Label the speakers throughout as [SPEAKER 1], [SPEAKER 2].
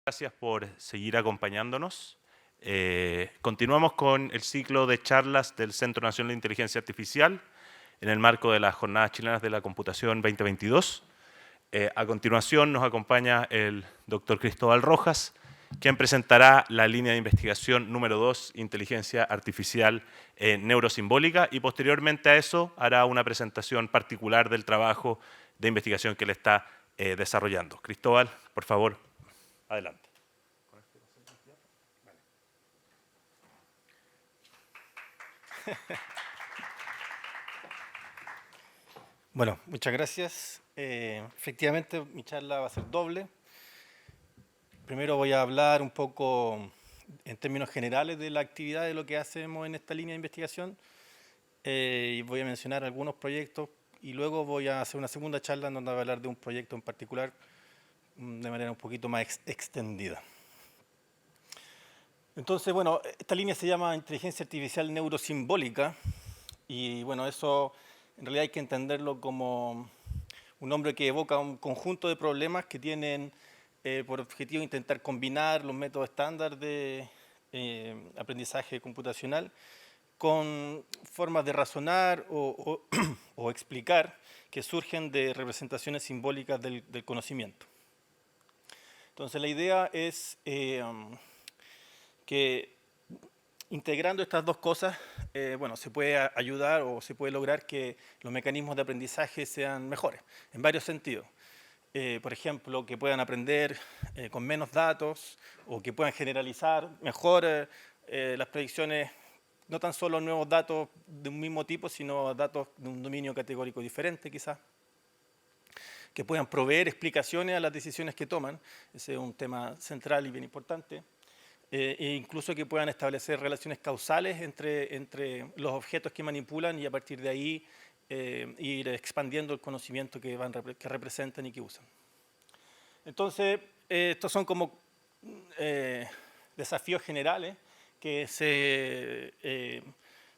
[SPEAKER 1] Gracias por seguir acompañándonos. Continuamos con el ciclo de charlas del Centro Nacional de Inteligencia Artificial en el marco de las Jornadas Chilenas de la Computación 2022. A continuación nos acompaña el doctor Cristóbal Rojas, quien presentará la línea de investigación número 2, Inteligencia Artificial Neurosimbólica, y posteriormente a eso hará una presentación particular del trabajo de investigación que él está desarrollando. Cristóbal, por favor, adelante.
[SPEAKER 2] Bueno, muchas gracias. Efectivamente, mi charla va a ser doble. Primero voy a hablar un poco en términos generales de la actividad de lo que hacemos en esta línea de investigación. Y voy a mencionar algunos proyectos y luego voy a hacer una segunda charla en donde voy a hablar de un proyecto en particular de manera un poquito más extendida. Entonces, bueno, esta línea se llama Inteligencia Artificial Neurosimbólica y bueno, eso en realidad hay que entenderlo como un nombre que evoca un conjunto de problemas que tienen por objetivo intentar combinar los métodos estándar de aprendizaje computacional con formas de razonar o explicar que surgen de representaciones simbólicas del conocimiento. Entonces la idea es que integrando estas dos cosas, bueno, se puede ayudar o se puede lograr que los mecanismos de aprendizaje sean mejores, en varios sentidos. Por ejemplo, que puedan aprender con menos datos o que puedan generalizar mejor las predicciones, no tan solo nuevos datos de un mismo tipo, sino datos de un dominio categórico diferente quizás. Que puedan proveer explicaciones a las decisiones que toman, ese es un tema central y bien importante. E incluso que puedan establecer relaciones causales entre los objetos que manipulan y a partir de ahí ir expandiendo el conocimiento que representan y que usan. Entonces, estos son como desafíos generales que se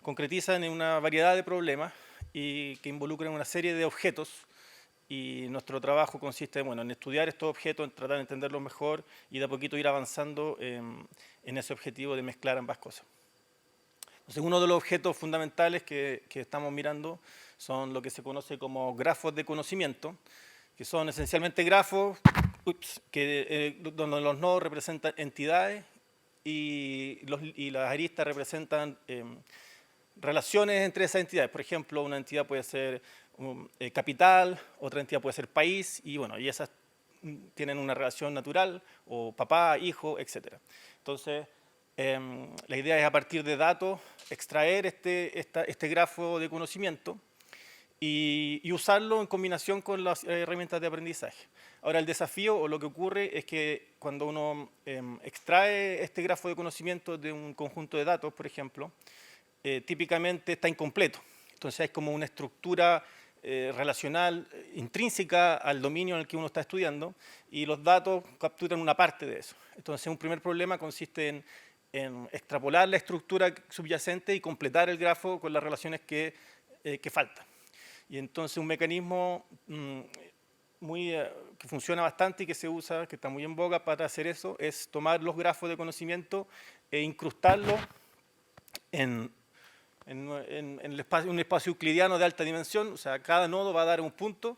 [SPEAKER 2] concretizan en una variedad de problemas y que involucran una serie de objetos. Y nuestro trabajo consiste en estudiar estos objetos, en tratar de entenderlos mejor y de a poquito ir avanzando en ese objetivo de mezclar ambas cosas. Entonces, uno de los objetos fundamentales que estamos mirando son lo que se conoce como grafos de conocimiento, que son esencialmente grafos donde los nodos representan entidades y las aristas representan relaciones entre esas entidades. Por ejemplo, una entidad puede ser capital, otra entidad puede ser país, y bueno, y esas tienen una relación natural, o papá, hijo, etc. Entonces, la idea es a partir de datos extraer este grafo de conocimiento y usarlo en combinación con las herramientas de aprendizaje. Ahora, el desafío o lo que ocurre es que cuando uno extrae este grafo de conocimiento de un conjunto de datos, por ejemplo, típicamente está incompleto. Entonces hay como una estructura relacional intrínseca al dominio en el que uno está estudiando y los datos capturan una parte de eso. Entonces un primer problema consiste en extrapolar la estructura subyacente y completar el grafo con las relaciones que faltan. Y entonces un mecanismo que funciona bastante y que se usa, que está muy en boga para hacer eso, es tomar los grafos de conocimiento e incrustarlos en un espacio euclidiano de alta dimensión. O sea, cada nodo va a dar un punto,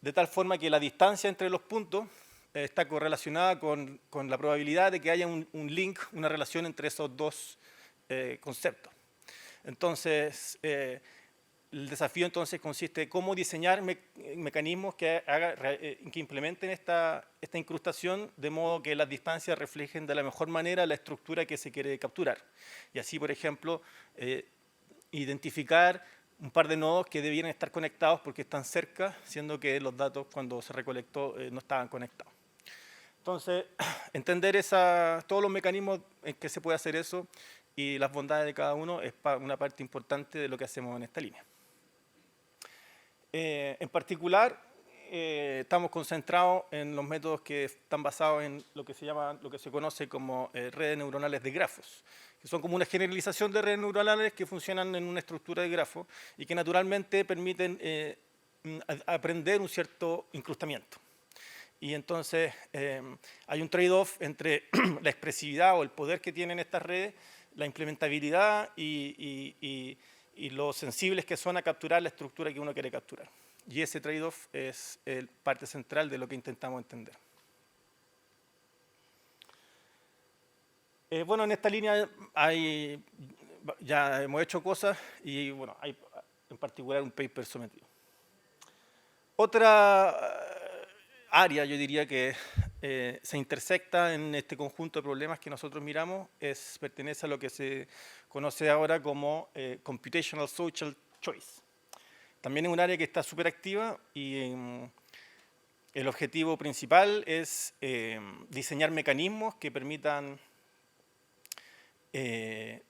[SPEAKER 2] de tal forma que la distancia entre los puntos está correlacionada con la probabilidad de que haya un link, una relación entre esos dos conceptos. Entonces, el desafío entonces consiste en cómo diseñar mecanismos que implementen esta incrustación de modo que las distancias reflejen de la mejor manera la estructura que se quiere capturar. Y así, por ejemplo, identificar un par de nodos que debieran estar conectados porque están cerca, siendo que los datos cuando se recolectó no estaban conectados. Entonces, entender todos los mecanismos en que se puede hacer eso y las bondades de cada uno es una parte importante de lo que hacemos en esta línea. En particular, estamos concentrados en los métodos que están basados en lo que se conoce como redes neuronales de grafos, que son como una generalización de redes neuronales que funcionan en una estructura de grafo y que naturalmente permiten aprender un cierto incrustamiento. y entonces hay un trade-off entre la expresividad o el poder que tienen estas redes, la implementabilidad y lo sensibles que son a capturar la estructura que uno quiere capturar. Y ese trade-off es parte central de lo que intentamos entender. Bueno, en esta línea ya hemos hecho cosas y bueno, hay en particular un paper sometido. Otra área, yo diría que se intersecta en este conjunto de problemas que nosotros miramos, pertenece a lo que se conoce ahora como Computational Social Choice. También es un área que está súper activa y el objetivo principal es diseñar mecanismos que permitan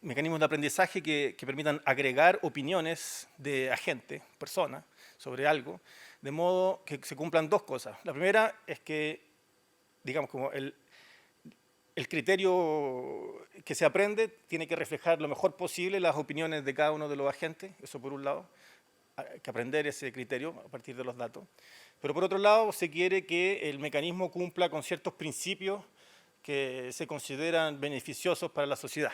[SPEAKER 2] mecanismos de aprendizaje que permitan agregar opiniones de agentes, personas, sobre algo, de modo que se cumplan dos cosas. La primera es que, digamos, como el criterio que se aprende tiene que reflejar lo mejor posible las opiniones de cada uno de los agentes, eso por un lado, hay que aprender ese criterio a partir de los datos. Pero por otro lado, se quiere que el mecanismo cumpla con ciertos principios que se consideran beneficiosos para la sociedad.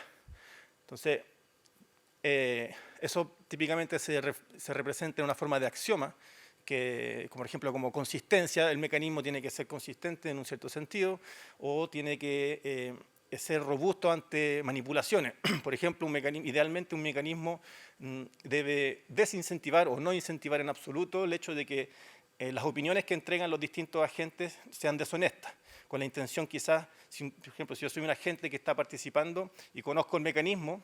[SPEAKER 2] Entonces, eso típicamente se representa en una forma de axioma, que, como por ejemplo, como consistencia, el mecanismo tiene que ser consistente en un cierto sentido, o tiene que ser robusto ante manipulaciones. Por ejemplo, idealmente un mecanismo debe desincentivar o no incentivar en absoluto el hecho de que las opiniones que entregan los distintos agentes sean deshonestas, con la intención quizás, por ejemplo, si yo soy un agente que está participando y conozco el mecanismo,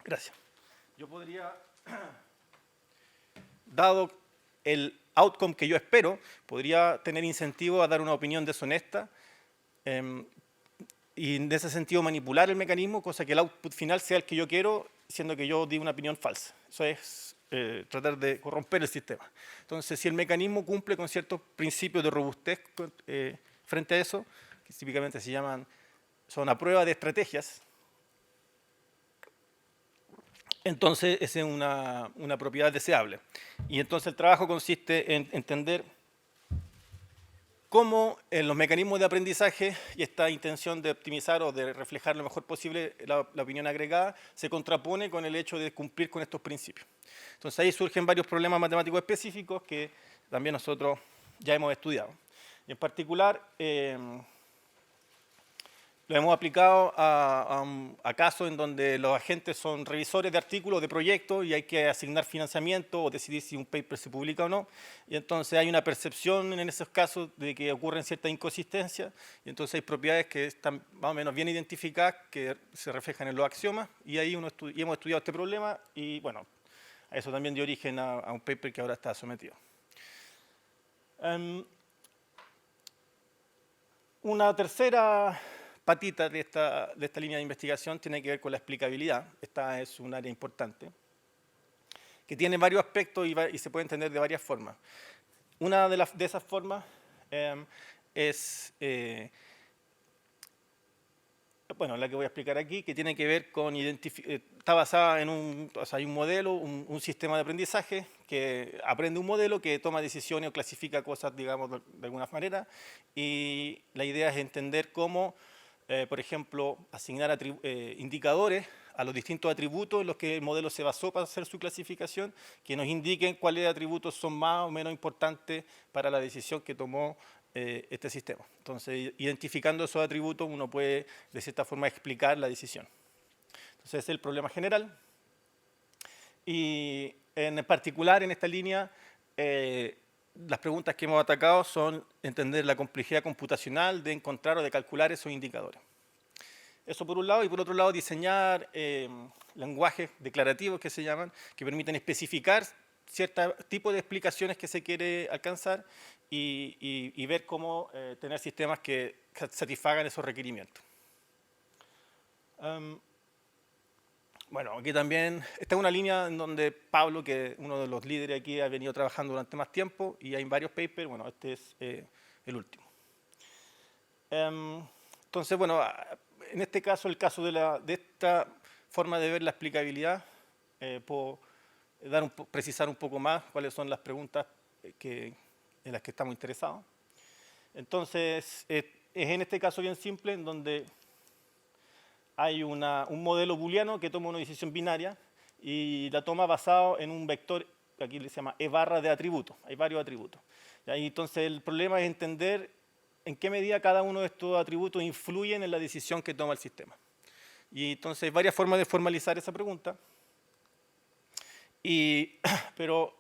[SPEAKER 2] gracias, yo podría, dado el outcome que yo espero, podría tener incentivo a dar una opinión deshonesta y en ese sentido manipular el mecanismo, cosa que el output final sea el que yo quiero, siendo que yo di una opinión falsa. Eso es tratar de corromper el sistema. Entonces, si el mecanismo cumple con ciertos principios de robustez frente a eso, que típicamente son a prueba de estrategias, entonces esa es una propiedad deseable. Y entonces el trabajo consiste en entender cómo en los mecanismos de aprendizaje y esta intención de optimizar o de reflejar lo mejor posible la opinión agregada se contrapone con el hecho de cumplir con estos principios. Entonces ahí surgen varios problemas matemáticos específicos que también nosotros ya hemos estudiado. Y en particular, lo hemos aplicado a casos en donde los agentes son revisores de artículos, de proyectos, y hay que asignar financiamiento o decidir si un paper se publica o no. Y entonces hay una percepción en esos casos de que ocurren ciertas inconsistencias, y entonces hay propiedades que están más o menos bien identificadas, que se reflejan en los axiomas, y ahí hemos estudiado este problema, y bueno, a eso también dio origen a un paper que ahora está sometido. Una tercera patita de esta línea de investigación tiene que ver con la explicabilidad. Esta es un área importante, que tiene varios aspectos y se puede entender de varias formas. Una de esas formas es, bueno, la que voy a explicar aquí, que tiene que ver con está basada en hay un modelo, un sistema de aprendizaje que aprende un modelo que toma decisiones o clasifica cosas, digamos, de alguna manera, y la idea es entender cómo por ejemplo, asignar indicadores a los distintos atributos en los que el modelo se basó para hacer su clasificación, que nos indiquen cuáles atributos son más o menos importantes para la decisión que tomó este sistema. Entonces, identificando esos atributos, uno puede, de cierta forma, explicar la decisión. Entonces, ese es el problema general. Y en particular, en esta línea, las preguntas que hemos atacado son entender la complejidad computacional de encontrar o de calcular esos indicadores. Eso por un lado, y por otro lado diseñar lenguajes declarativos que se llaman, que permiten especificar cierto tipo de explicaciones que se quiere alcanzar y ver cómo tener sistemas que satisfagan esos requerimientos. Bueno, aquí también, esta es una línea en donde Pablo, que es uno de los líderes aquí, ha venido trabajando durante más tiempo y hay varios papers, bueno, este es el último. Entonces, bueno, en este caso, el caso de esta forma de ver la explicabilidad, puedo precisar un poco más cuáles son las preguntas en las que estamos interesados. Entonces, es en este caso bien simple, en donde hay un modelo booleano que toma una decisión binaria y la toma basado en un vector, que aquí se llama E barra de atributos. Hay varios atributos. Y entonces, el problema es entender en qué medida cada uno de estos atributos influyen en la decisión que toma el sistema. Y entonces hay varias formas de formalizar esa pregunta, pero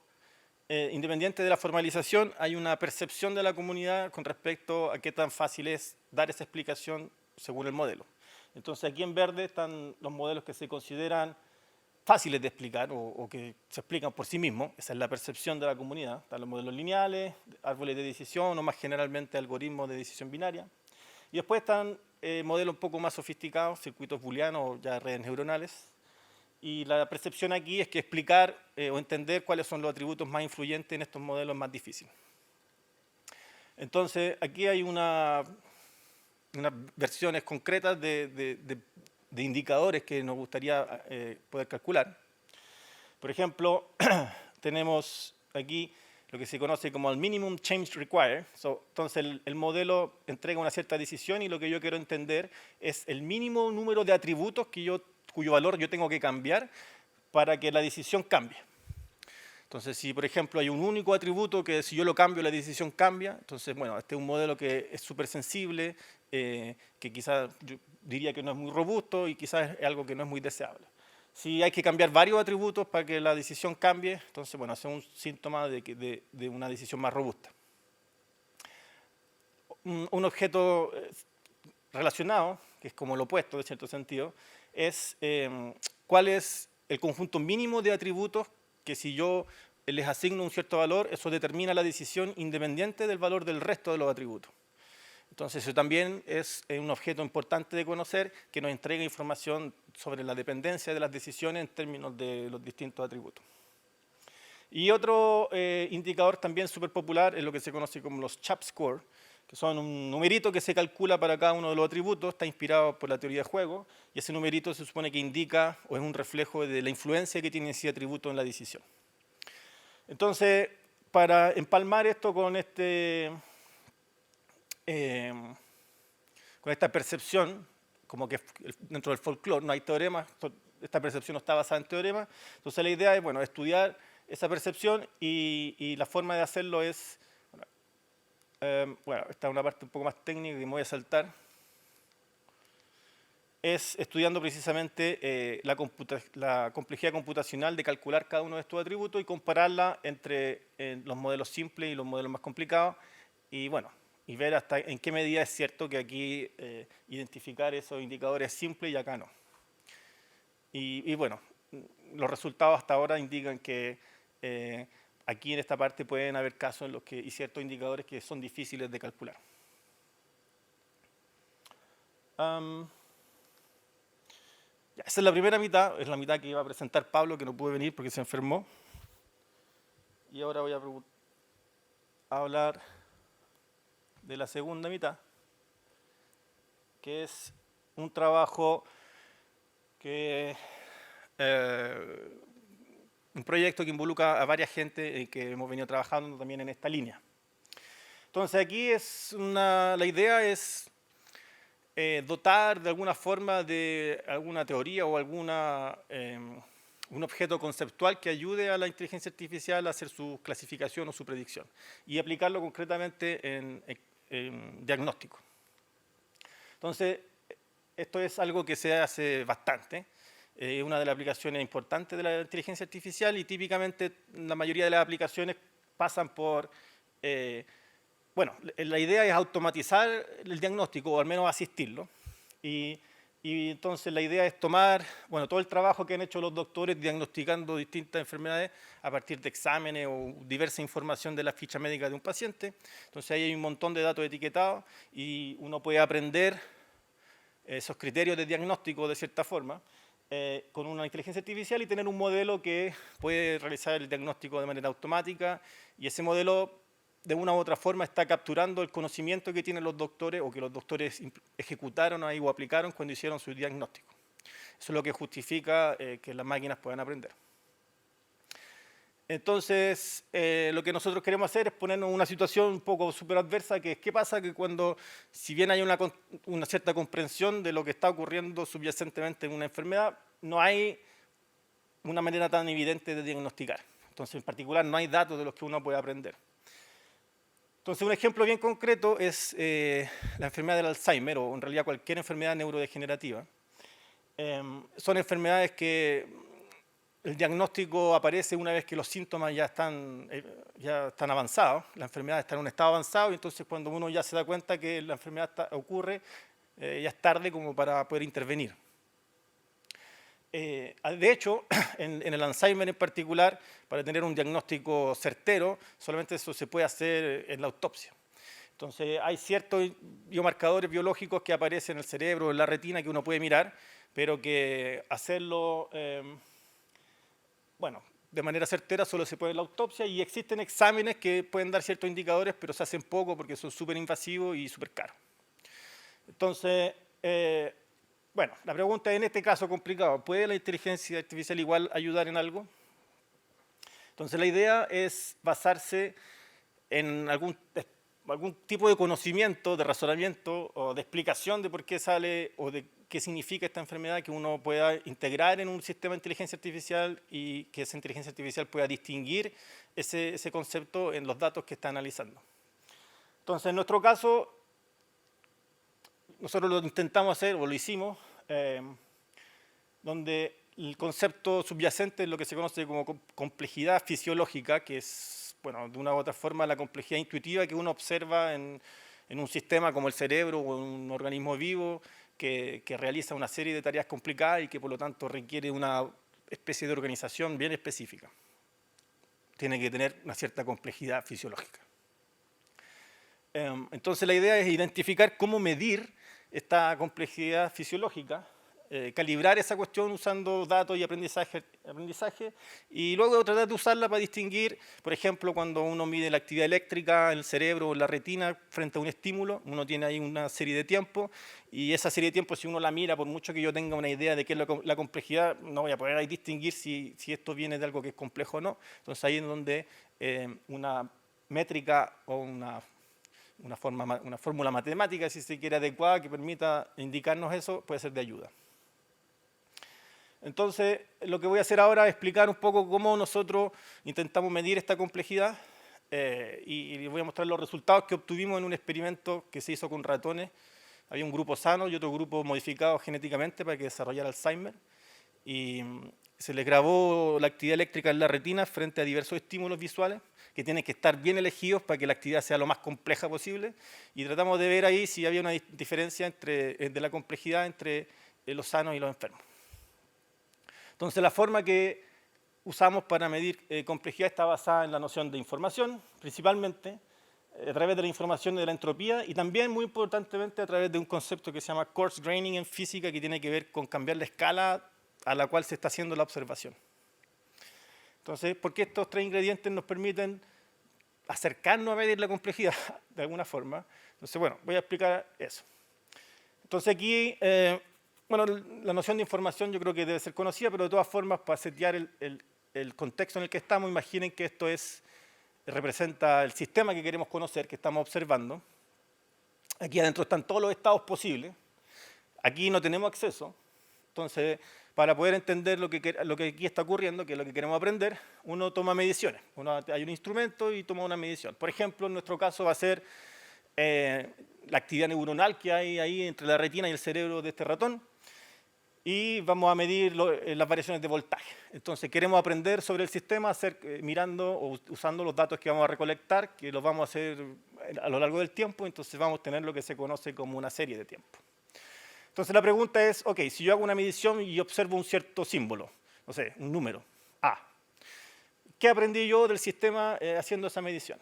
[SPEAKER 2] independiente de la formalización, hay una percepción de la comunidad con respecto a qué tan fácil es dar esa explicación según el modelo. Entonces aquí en verde están los modelos que se consideran fáciles de explicar o que se explican por sí mismos. Esa es la percepción de la comunidad. Están los modelos lineales, árboles de decisión o más generalmente algoritmos de decisión binaria. Y después están modelos un poco más sofisticados, circuitos booleanos o ya redes neuronales. Y la percepción aquí es que explicar o entender cuáles son los atributos más influyentes en estos modelos es más difícil. Entonces, aquí hay unas versiones concretas de indicadores que nos gustaría poder calcular. Por ejemplo, tenemos aquí lo que se conoce como el minimum change required. Entonces, el modelo entrega una cierta decisión y lo que yo quiero entender es el mínimo número de atributos cuyo valor yo tengo que cambiar para que la decisión cambie. Entonces, si por ejemplo hay un único atributo que si yo lo cambio la decisión cambia, entonces, bueno, este es un modelo que es súper sensible, que quizás yo diría que no es muy robusto y quizás es algo que no es muy deseable. Si hay que cambiar varios atributos para que la decisión cambie, entonces, bueno, ese es un síntoma de una decisión más robusta. Un objeto relacionado, que es como lo opuesto, en cierto sentido, es cuál es el conjunto mínimo de atributos que si yo les asigno un cierto valor, eso determina la decisión independiente del valor del resto de los atributos. Entonces, eso también es un objeto importante de conocer que nos entrega información sobre la dependencia de las decisiones en términos de los distintos atributos. Y otro indicador también súper popular es lo que se conoce como los CHAP score, que son un numerito que se calcula para cada uno de los atributos, está inspirado por la teoría de juego, y ese numerito se supone que indica o es un reflejo de la influencia que tiene ese atributo en la decisión. Entonces, para empalmar esto con esta percepción, como que dentro del folclore no hay teoremas, esta percepción no está basada en teoremas, entonces la idea es, bueno, estudiar esa percepción y la forma de hacerlo es, bueno, esta es una parte un poco más técnica que me voy a saltar, es estudiando precisamente la complejidad computacional de calcular cada uno de estos atributos y compararla entre los modelos simples y los modelos más complicados y, bueno, y ver hasta en qué medida es cierto que aquí identificar esos indicadores es simple y acá no. Y bueno, los resultados hasta ahora indican que aquí en esta parte pueden haber casos en los que hay ciertos indicadores que son difíciles de calcular. Esa es la primera mitad, es la mitad que iba a presentar Pablo, que no pudo venir porque se enfermó. Y ahora voy a hablar de la segunda mitad, que es un trabajo un proyecto que involucra a varias gente que hemos venido trabajando también en esta línea. Entonces aquí la idea es dotar de alguna forma de alguna teoría o un objeto conceptual que ayude a la inteligencia artificial a hacer su clasificación o su predicción y aplicarlo concretamente en diagnóstico. Entonces, esto es algo que se hace bastante. Es una de las aplicaciones importantes de la inteligencia artificial y típicamente la mayoría de las aplicaciones pasan por... bueno, la idea es automatizar el diagnóstico o al menos asistirlo. Y entonces la idea es tomar, bueno, todo el trabajo que han hecho los doctores diagnosticando distintas enfermedades a partir de exámenes o diversa información de la ficha médica de un paciente. Entonces ahí hay un montón de datos etiquetados y uno puede aprender esos criterios de diagnóstico de cierta forma con una inteligencia artificial y tener un modelo que puede realizar el diagnóstico de manera automática y ese modelo de una u otra forma está capturando el conocimiento que tienen los doctores o que los doctores ejecutaron ahí o aplicaron cuando hicieron su diagnóstico. Eso es lo que justifica que las máquinas puedan aprender. Entonces, lo que nosotros queremos hacer es ponernos en una situación un poco súper adversa, que es qué pasa que cuando, si bien hay una cierta comprensión de lo que está ocurriendo subyacentemente en una enfermedad, no hay una manera tan evidente de diagnosticar. Entonces, en particular, no hay datos de los que uno puede aprender. Entonces, un ejemplo bien concreto es la enfermedad del Alzheimer, o en realidad cualquier enfermedad neurodegenerativa. Son enfermedades que el diagnóstico aparece una vez que los síntomas ya están avanzados, la enfermedad está en un estado avanzado, y entonces cuando uno ya se da cuenta que la enfermedad ocurre, ya es tarde como para poder intervenir. De hecho, en el Alzheimer en particular, para tener un diagnóstico certero, solamente eso se puede hacer en la autopsia. Entonces, hay ciertos biomarcadores biológicos que aparecen en el cerebro, en la retina, que uno puede mirar, pero que hacerlo de manera certera solo se puede en la autopsia, y existen exámenes que pueden dar ciertos indicadores, pero se hacen poco porque son súper invasivos y súper caros. Entonces, la pregunta es, en este caso complicado, ¿puede la inteligencia artificial igual ayudar en algo? Entonces, la idea es basarse en algún tipo de conocimiento, de razonamiento o de explicación de por qué sale o de qué significa esta enfermedad, que uno pueda integrar en un sistema de inteligencia artificial y que esa inteligencia artificial pueda distinguir ese concepto en los datos que está analizando. Entonces, en nuestro caso, nosotros lo intentamos hacer, o lo hicimos, donde el concepto subyacente es lo que se conoce como complejidad fisiológica, que es, de una u otra forma, la complejidad intuitiva que uno observa en un sistema como el cerebro o en un organismo vivo que realiza una serie de tareas complicadas y que por lo tanto requiere una especie de organización bien específica. Tiene que tener una cierta complejidad fisiológica. Entonces la idea es identificar cómo medir esta complejidad fisiológica, calibrar esa cuestión usando datos y aprendizaje, y luego tratar de usarla para distinguir, por ejemplo, cuando uno mide la actividad eléctrica en el cerebro o en la retina frente a un estímulo, uno tiene ahí una serie de tiempos, y esa serie de tiempos, si uno la mira, por mucho que yo tenga una idea de qué es la complejidad, no voy a poder ahí distinguir si esto viene de algo que es complejo o no. Entonces ahí es donde una métrica o una fórmula matemática, si se quiere, adecuada, que permita indicarnos eso, puede ser de ayuda. Entonces, lo que voy a hacer ahora es explicar un poco cómo nosotros intentamos medir esta complejidad, y les voy a mostrar los resultados que obtuvimos en un experimento que se hizo con ratones. Había un grupo sano y otro grupo modificado genéticamente para que desarrollara Alzheimer, y se les grabó la actividad eléctrica en la retina frente a diversos estímulos visuales que tienen que estar bien elegidos para que la actividad sea lo más compleja posible, y tratamos de ver ahí si había una diferencia de la complejidad entre los sanos y los enfermos. Entonces, la forma que usamos para medir complejidad está basada en la noción de información, principalmente a través de la información de la entropía, y también, muy importantemente, a través de un concepto que se llama coarse graining en física, que tiene que ver con cambiar la escala a la cual se está haciendo la observación. Entonces, ¿por qué estos tres ingredientes nos permiten acercarnos a medir la complejidad de alguna forma? Entonces, voy a explicar eso. Entonces, aquí, la noción de información yo creo que debe ser conocida, pero de todas formas, para setear el contexto en el que estamos, imaginen que esto representa el sistema que queremos conocer, que estamos observando. Aquí adentro están todos los estados posibles. Aquí no tenemos acceso. Entonces, para poder entender lo que aquí está ocurriendo, que es lo que queremos aprender, uno toma mediciones. Hay un instrumento y toma una medición. Por ejemplo, en nuestro caso va a ser la actividad neuronal que hay ahí entre la retina y el cerebro de este ratón, y vamos a medir las variaciones de voltaje. Entonces, queremos aprender sobre el sistema mirando o usando los datos que vamos a recolectar, que los vamos a hacer a lo largo del tiempo. Entonces, vamos a tener lo que se conoce como una serie de tiempo. Entonces, la pregunta es, si yo hago una medición y observo un cierto símbolo, no sé, un número, A, ¿qué aprendí yo del sistema haciendo esa medición?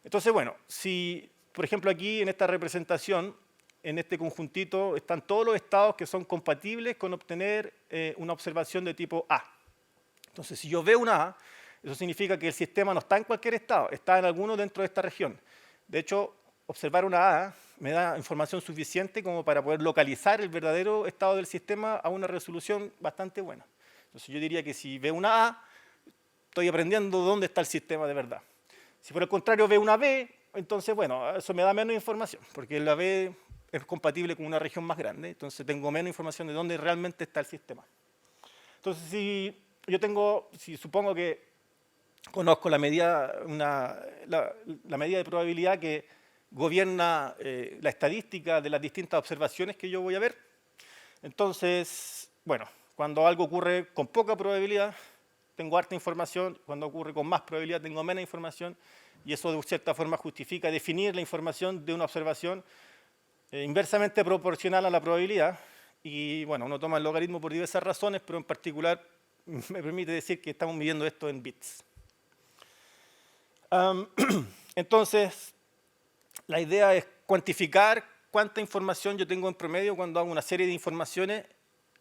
[SPEAKER 2] Entonces, si, por ejemplo, aquí en esta representación, en este conjuntito, están todos los estados que son compatibles con obtener una observación de tipo A. Entonces, si yo veo una A, eso significa que el sistema no está en cualquier estado, está en alguno dentro de esta región. De hecho, observar una A me da información suficiente como para poder localizar el verdadero estado del sistema a una resolución bastante buena. Entonces, yo diría que si veo una A, estoy aprendiendo dónde está el sistema de verdad. Si por el contrario veo una B, entonces, bueno, eso me da menos información, porque la B es compatible con una región más grande, entonces tengo menos información de dónde realmente está el sistema. Entonces, si supongo que conozco la medida, la medida de probabilidad que gobierna la estadística de las distintas observaciones que yo voy a ver, entonces, bueno, cuando algo ocurre con poca probabilidad, tengo harta información, cuando ocurre con más probabilidad tengo menos información, y eso de cierta forma justifica definir la información de una observación inversamente proporcional a la probabilidad, y bueno, uno toma el logaritmo por diversas razones, pero en particular me permite decir que estamos midiendo esto en bits. Entonces, la idea es cuantificar cuánta información yo tengo en promedio cuando hago una serie de informaciones,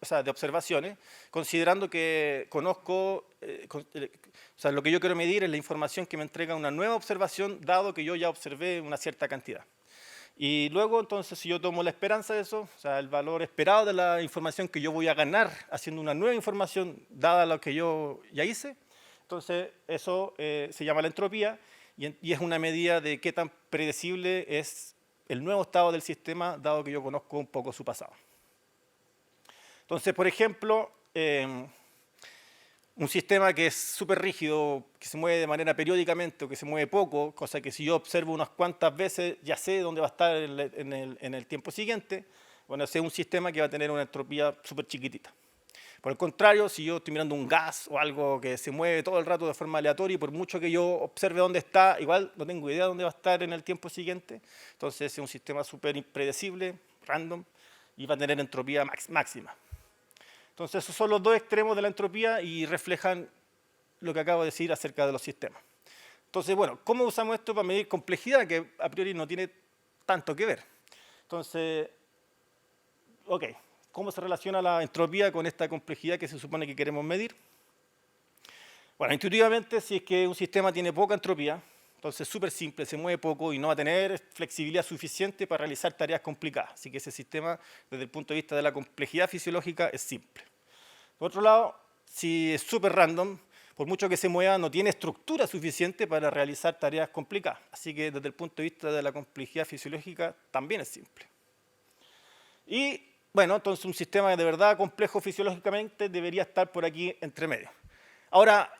[SPEAKER 2] o sea, de observaciones, considerando que conozco, o sea, lo que yo quiero medir es la información que me entrega una nueva observación, dado que yo ya observé una cierta cantidad. Y luego, entonces, si yo tomo la esperanza de eso, o sea, el valor esperado de la información que yo voy a ganar haciendo una nueva información, dada lo que yo ya hice, entonces eso se llama la entropía y es una medida de qué tan predecible es el nuevo estado del sistema, dado que yo conozco un poco su pasado. Entonces, por ejemplo, un sistema que es súper rígido, que se mueve de manera periódicamente o que se mueve poco, cosa que si yo observo unas cuantas veces ya sé dónde va a estar en el tiempo siguiente, bueno, ese es un sistema que va a tener una entropía súper chiquitita. Por el contrario, si yo estoy mirando un gas o algo que se mueve todo el rato de forma aleatoria y por mucho que yo observe dónde está, igual no tengo idea de dónde va a estar en el tiempo siguiente, entonces es un sistema súper impredecible, random, y va a tener entropía máxima. Entonces, esos son los dos extremos de la entropía y reflejan lo que acabo de decir acerca de los sistemas. Entonces, bueno, ¿cómo usamos esto para medir complejidad? Que a priori no tiene tanto que ver. Entonces, ok, ¿cómo se relaciona la entropía con esta complejidad que se supone que queremos medir? Bueno, intuitivamente, si es que un sistema tiene poca entropía, entonces es súper simple, se mueve poco y no va a tener flexibilidad suficiente para realizar tareas complicadas. Así que ese sistema, desde el punto de vista de la complejidad fisiológica, es simple. Por otro lado, si es súper random, por mucho que se mueva, no tiene estructura suficiente para realizar tareas complicadas. Así que desde el punto de vista de la complejidad fisiológica, también es simple. Y bueno, entonces un sistema de verdad complejo fisiológicamente debería estar por aquí entre medio. Ahora,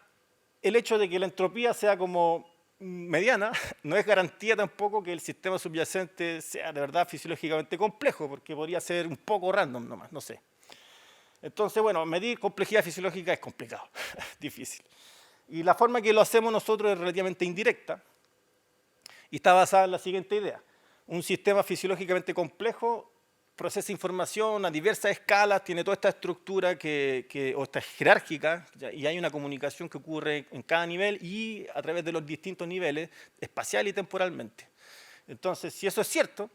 [SPEAKER 2] el hecho de que la entropía sea como mediana no es garantía tampoco que el sistema subyacente sea de verdad fisiológicamente complejo, porque podría ser un poco random nomás, no sé. Entonces, bueno, medir complejidad fisiológica es complicado, difícil. Y la forma que lo hacemos nosotros es relativamente indirecta y está basada en la siguiente idea. Un sistema fisiológicamente complejo procesa información a diversas escalas, tiene toda esta estructura o esta jerárquica, y hay una comunicación que ocurre en cada nivel y a través de los distintos niveles, espacial y temporalmente. Entonces, si eso es cierto,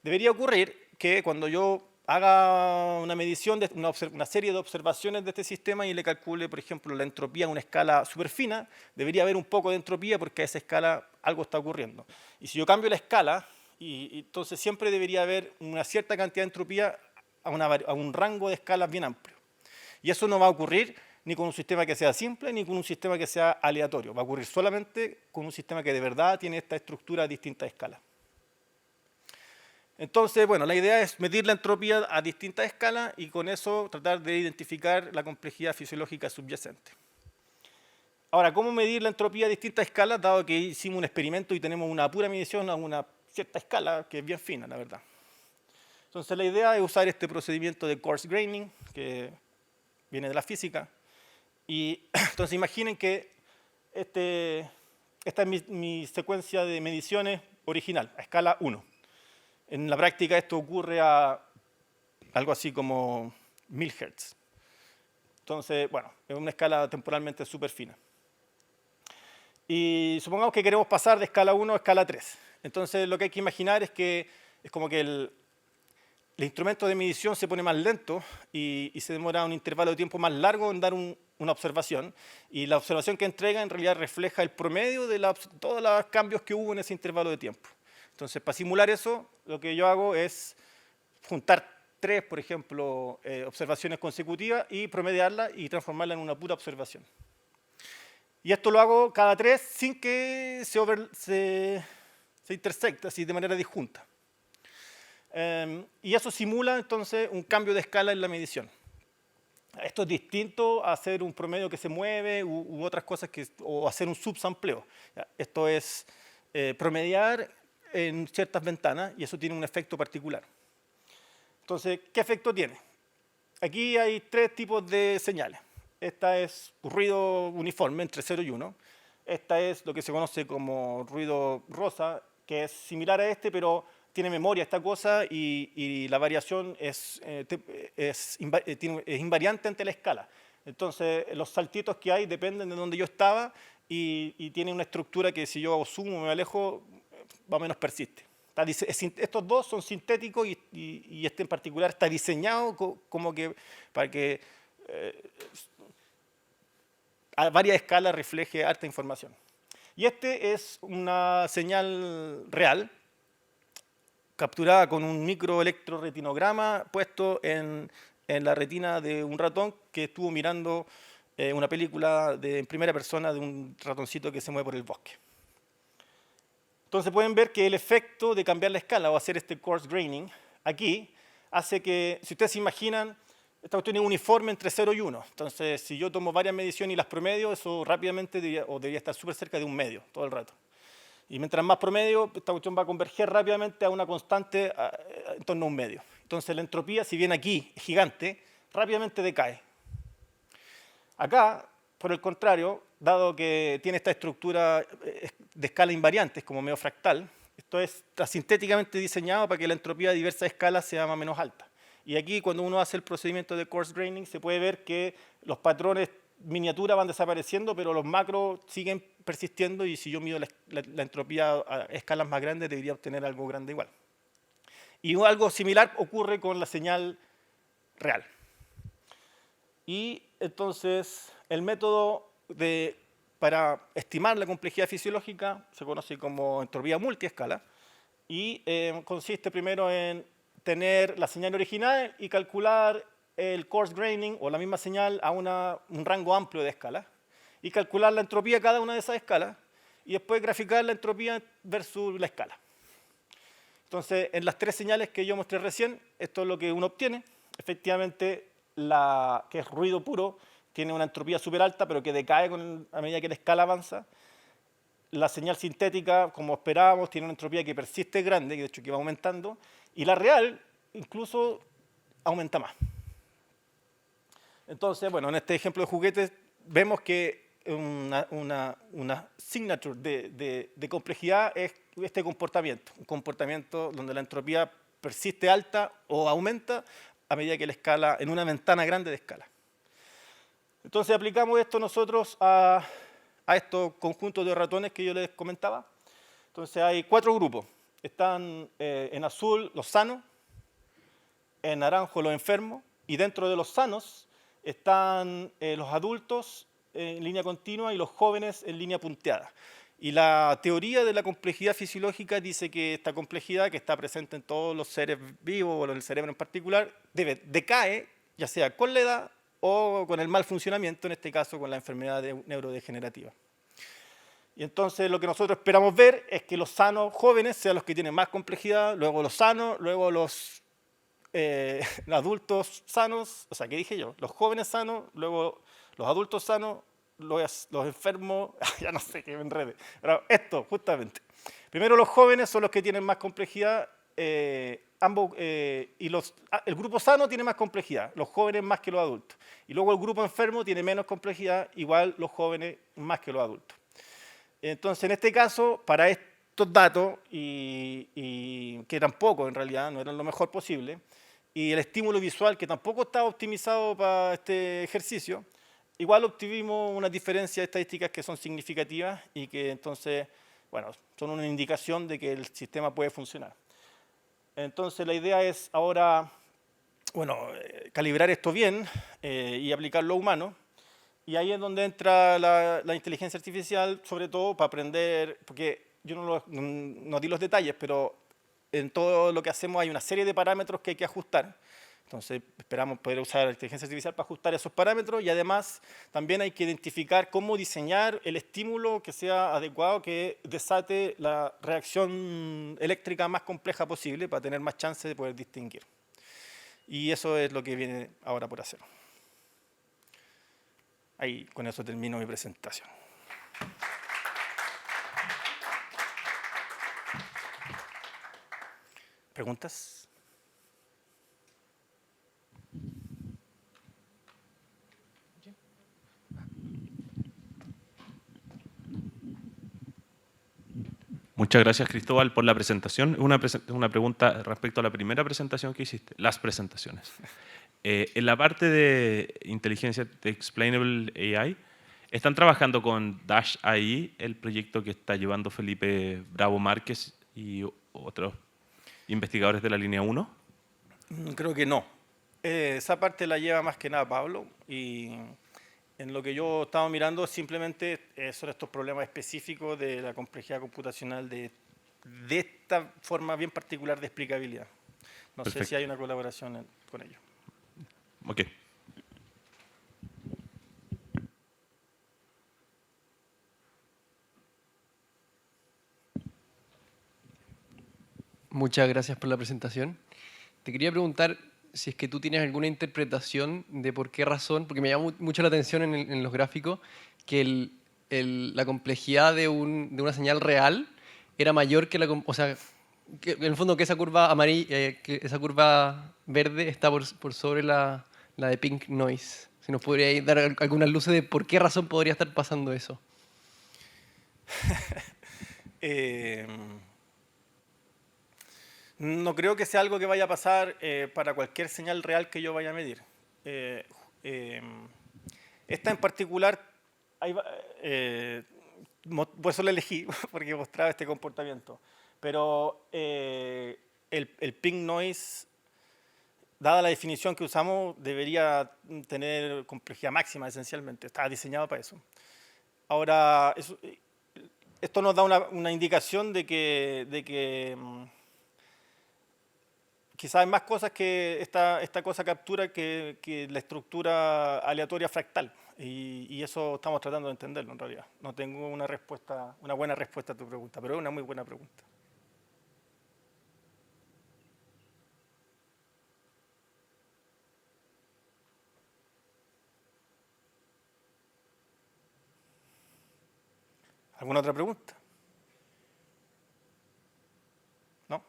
[SPEAKER 2] debería ocurrir que cuando yo haga una medición, una serie de observaciones de este sistema y le calcule, por ejemplo, la entropía a una escala súper fina, debería haber un poco de entropía porque a esa escala algo está ocurriendo. Y si yo cambio la escala, entonces siempre debería haber una cierta cantidad de entropía a un rango de escalas bien amplio. Y eso no va a ocurrir ni con un sistema que sea simple, ni con un sistema que sea aleatorio. Va a ocurrir solamente con un sistema que de verdad tiene esta estructura a distintas escalas. Entonces, bueno, la idea es medir la entropía a distintas escalas y con eso tratar de identificar la complejidad fisiológica subyacente. Ahora, ¿cómo medir la entropía a distintas escalas? Dado que hicimos un experimento y tenemos una pura medición a una cierta escala que es bien fina, la verdad. Entonces, la idea es usar este procedimiento de coarse graining, que viene de la física. Y entonces, imaginen que esta es mi secuencia de mediciones original, a escala 1. En la práctica esto ocurre a algo así como 1000 Hz. Entonces, bueno, es una escala temporalmente súper fina. Y supongamos que queremos pasar de escala 1 a escala 3. Entonces, lo que hay que imaginar es que es como que el instrumento de medición se pone más lento y se demora un intervalo de tiempo más largo en dar una observación. Y la observación que entrega en realidad refleja el promedio de todos los cambios que hubo en ese intervalo de tiempo. Entonces, para simular eso, lo que yo hago es juntar 3, por ejemplo, observaciones consecutivas y promediarlas y transformarlas en una pura observación. Y esto lo hago cada 3 sin que se intersecte así de manera disjunta. Y eso simula entonces un cambio de escala en la medición. Esto es distinto a hacer un promedio que se mueve u otras cosas, o hacer un subsampleo. Esto es promediar en ciertas ventanas y eso tiene un efecto particular. Entonces, ¿qué efecto tiene? Aquí hay 3 tipos de señales. Esta es ruido uniforme entre 0 y 1. Esta es lo que se conoce como ruido rosa, que es similar a este, pero tiene memoria esta cosa y la variación es invariante ante la escala. Entonces, los saltitos que hay dependen de donde yo estaba y tiene una estructura que si yo hago zoom o me alejo, más o menos persiste. Estos dos son sintéticos y este en particular está diseñado como que para que a varias escalas refleje harta información. Y este es una señal real, capturada con un microelectroretinograma puesto en la retina de un ratón que estuvo mirando una película en primera persona de un ratoncito que se mueve por el bosque. Entonces pueden ver que el efecto de cambiar la escala o hacer este coarse graining aquí hace que, si ustedes se imaginan, esta cuestión es uniforme entre 0 y 1. Entonces, si yo tomo varias mediciones y las promedio, eso rápidamente debería estar súper cerca de un medio todo el rato. Y mientras más promedio, esta cuestión va a converger rápidamente a una constante en torno a un medio. Entonces la entropía, si bien aquí es gigante, rápidamente decae. Acá, por el contrario, dado que tiene esta estructura de escala invariante, es como medio fractal, esto está sintéticamente diseñado para que la entropía de diversas escalas sea más o menos alta. Y aquí, cuando uno hace el procedimiento de coarse graining, se puede ver que los patrones miniatura van desapareciendo, pero los macros siguen persistiendo y si yo mido la entropía a escalas más grandes, debería obtener algo grande igual. Y algo similar ocurre con la señal real. Y entonces, el método para estimar la complejidad fisiológica se conoce como entropía multiescala y consiste primero en tener la señal original y calcular el coarse graining o la misma señal a un rango amplio de escalas y calcular la entropía de cada una de esas escalas y después graficar la entropía versus la escala. Entonces, en las 3 señales que yo mostré recién, esto es lo que uno obtiene. Efectivamente, que es ruido puro, tiene una entropía súper alta, pero que decae a medida que la escala avanza. La señal sintética, como esperábamos, tiene una entropía que persiste grande, que de hecho que va aumentando, y la real incluso aumenta más. Entonces, bueno, en este ejemplo de juguetes vemos que una signature de complejidad es este comportamiento, un comportamiento donde la entropía persiste alta o aumenta a medida que la escala, en una ventana grande de escala. Entonces aplicamos esto nosotros a estos conjuntos de ratones que yo les comentaba. Entonces hay 4 grupos. Están en azul los sanos, en naranjo los enfermos, y dentro de los sanos están los adultos en línea continua y los jóvenes en línea punteada. Y la teoría de la complejidad fisiológica dice que esta complejidad, que está presente en todos los seres vivos, o en el cerebro en particular, decae, ya sea con la edad o con el mal funcionamiento, en este caso con la enfermedad neurodegenerativa. Y entonces lo que nosotros esperamos ver es que los sanos jóvenes sean los que tienen más complejidad, luego los sanos, luego los adultos sanos, o sea, ¿qué dije yo? Los jóvenes sanos, luego los adultos sanos, los enfermos, ya no sé qué me enrede. Pero esto, justamente. Primero los jóvenes son los que tienen más complejidad, el grupo sano tiene más complejidad, los jóvenes más que los adultos. Y luego el grupo enfermo tiene menos complejidad, igual los jóvenes más que los adultos. Entonces, en este caso, para estos datos, y que eran pocos en realidad, no eran lo mejor posible, y el estímulo visual, que tampoco estaba optimizado para este ejercicio, igual obtuvimos unas diferencias estadísticas que son significativas y que entonces, bueno, son una indicación de que el sistema puede funcionar. Entonces la idea es ahora, bueno, calibrar esto bien y aplicarlo a humanos. Y ahí es donde entra la inteligencia artificial, sobre todo para aprender, porque yo no di los detalles, pero en todo lo que hacemos hay una serie de parámetros que hay que ajustar, Entonces esperamos poder usar la inteligencia artificial para ajustar esos parámetros y además también hay que identificar cómo diseñar el estímulo que sea adecuado, que desate la reacción eléctrica más compleja posible para tener más chance de poder distinguir. Y eso es lo que viene ahora por hacer. Ahí con eso termino mi presentación. ¿Preguntas?
[SPEAKER 1] Muchas gracias, Cristóbal, por la presentación. Una pregunta respecto a la primera presentación que hiciste, las presentaciones. En la parte de inteligencia de Explainable AI, ¿están trabajando con Dash AI, el proyecto que está llevando Felipe Bravo Márquez y otros investigadores de la línea 1?
[SPEAKER 2] Creo que no. Esa parte la lleva más que nada Pablo y en lo que yo estaba mirando simplemente son estos problemas específicos de la complejidad computacional de esta forma bien particular de explicabilidad. No sé si hay una colaboración con ellos.
[SPEAKER 1] Ok.
[SPEAKER 3] Muchas gracias por la presentación. Te quería preguntar si es que tú tienes alguna interpretación de por qué razón, porque me llama mucho la atención en los gráficos, que la complejidad de una señal real era mayor que o sea, que en el fondo que esa curva que esa curva verde está por sobre la de pink noise. Si nos podría dar algunas luces de por qué razón podría estar pasando eso.
[SPEAKER 2] No creo que sea algo que vaya a pasar para cualquier señal real que yo vaya a medir. Esta en particular, por eso la elegí, porque mostraba este comportamiento. Pero el ping noise, dada la definición que usamos, debería tener complejidad máxima esencialmente. Está diseñado para eso. Ahora, esto nos da una indicación de que quizás hay más cosas que esta cosa captura que la estructura aleatoria fractal. Y eso estamos tratando de entenderlo en realidad. No tengo una buena respuesta a tu pregunta, pero es una muy buena pregunta. ¿Alguna otra pregunta? ¿No?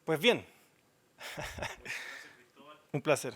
[SPEAKER 2] Pues bien. Un placer.